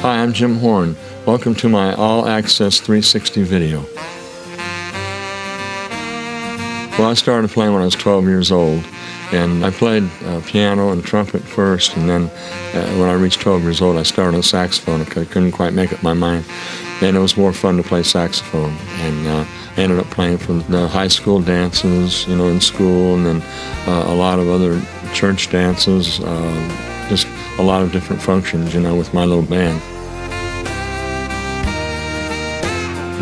Hi, I'm Jim Horn. Welcome to my All Access 360 video. Well, I started playing when I was 12 years old, and I played piano and trumpet first, and then when I reached 12 years old, I started on saxophone. I couldn't quite make up my mind, and it was more fun to play saxophone. And I ended up playing for the high school dances, you know, in school, and then a lot of other church dances, just a lot of different functions, you know, with my little band.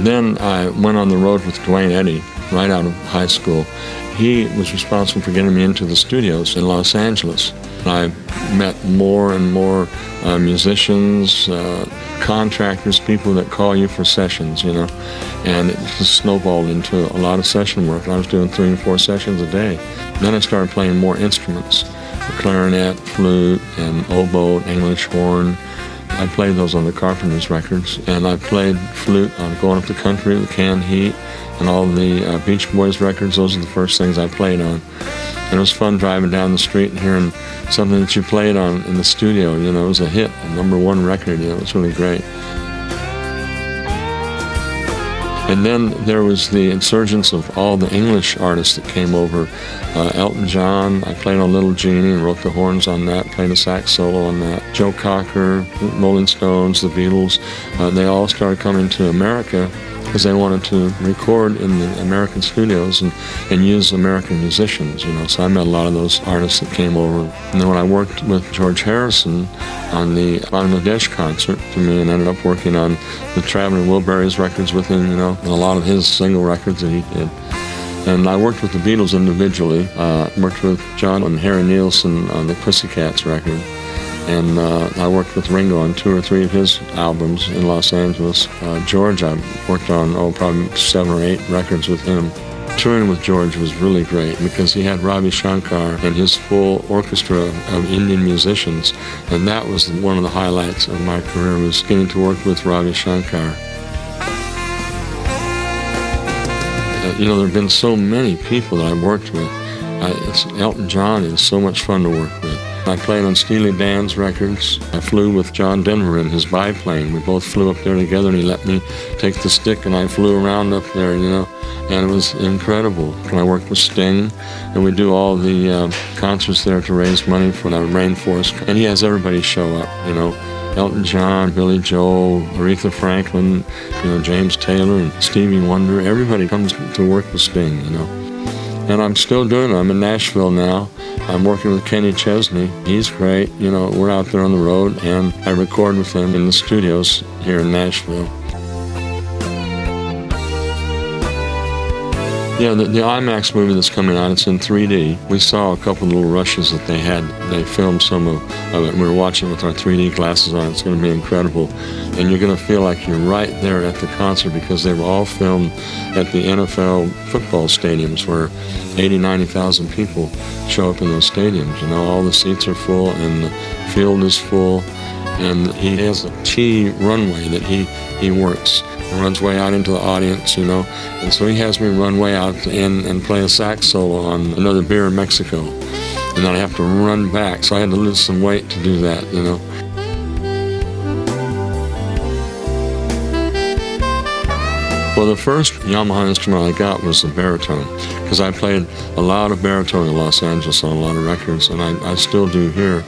Then I went on the road with Dwayne Eddy right out of high school. He was responsible for getting me into the studios in Los Angeles. I met more and more musicians, contractors, people that call you for sessions, you know, and it just snowballed into a lot of session work. I was doing 3 or 4 sessions a day. Then I started playing more instruments, the clarinet, flute, and oboe, English horn. I played those on the Carpenters records, and I played flute on Going Up the Country, the Canned Heat, and all the Beach Boys records. Those are the first things I played on. And it was fun driving down the street and hearing something that you played on in the studio. You know, it was a hit, a #1 record. You know, it was really great. And then there was the insurgence of all the English artists that came over. Elton John, I played on Little Genie and wrote the horns on that, played a sax solo on that. Joe Cocker, Rolling Stones, the Beatles, they all started coming to America because they wanted to record in the American studios and use American musicians, you know. So I met a lot of those artists that came over. And then when I worked with George Harrison on the Bangladesh concert to me, and ended up working on the Traveling Wilburys records with him, you know, and a lot of his single records that he did. And I worked with the Beatles individually. Worked with John and Harry Nilsson on the Pussycats record. And I worked with Ringo on 2 or 3 of his albums in Los Angeles. George, I worked on, probably 7 or 8 records with him. Touring with George was really great because he had Ravi Shankar and his full orchestra of Indian musicians. And that was one of the highlights of my career, was getting to work with Ravi Shankar. You know, there have been so many people that I've worked with. Elton John is so much fun to work with. I played on Steely Dan's records. I flew with John Denver in his biplane. We both flew up there together, and he let me take the stick, and I flew around up there, you know, and it was incredible. And I worked with Sting, and we do all the concerts there to raise money for the rainforest. And he has everybody show up, you know. Elton John, Billy Joel, Aretha Franklin, you know, James Taylor, and Stevie Wonder. Everybody comes to work with Sting, you know. And I'm still doing it. I'm in Nashville now. I'm working with Kenny Chesney. He's great. You know, we're out there on the road, and I record with him in the studios here in Nashville. Yeah, the IMAX movie that's coming out, it's in 3D. We saw a couple of little rushes that they had. They filmed some of it. We were watching with our 3D glasses on. It's going to be incredible. And you're going to feel like you're right there at the concert because they were all filmed at the NFL football stadiums where 80,000, 90,000 people show up in those stadiums. You know, all the seats are full and the field is full. And he has a T runway that he works. Runs way out into the audience, you know. And so he has me run way out and play a sax solo on Another Beer in Mexico. And then I have to run back. So I had to lose some weight to do that, you know. Well, the first Yamaha instrument I got was the baritone, because I played a lot of baritone in Los Angeles on a lot of records, and I still do here.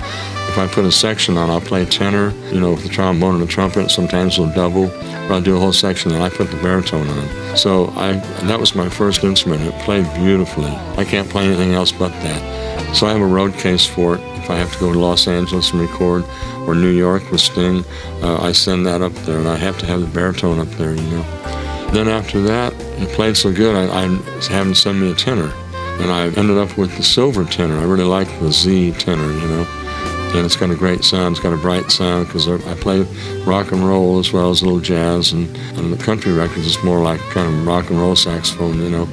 If I put a section on, I'll play tenor, you know, with the trombone and the trumpet. Sometimes we'll double, but I'll do a whole section, and I put the baritone on. So that was my first instrument. It played beautifully. I can't play anything else but that. So I have a road case for it. If I have to go to Los Angeles and record, or New York with Sting, I send that up there, and I have to have the baritone up there, you know. Then after that, it played so good, I had him send me a tenor. And I ended up with the silver tenor. I really like the Z tenor, you know. And it's got a great sound, it's got a bright sound, because I play rock and roll as well as a little jazz, and on the country records it's more like kind of rock and roll saxophone, you know.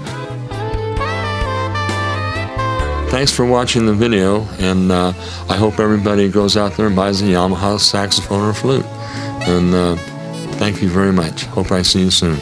Thanks for watching the video, and I hope everybody goes out there and buys a Yamaha saxophone or flute. And thank you very much. Hope I see you soon.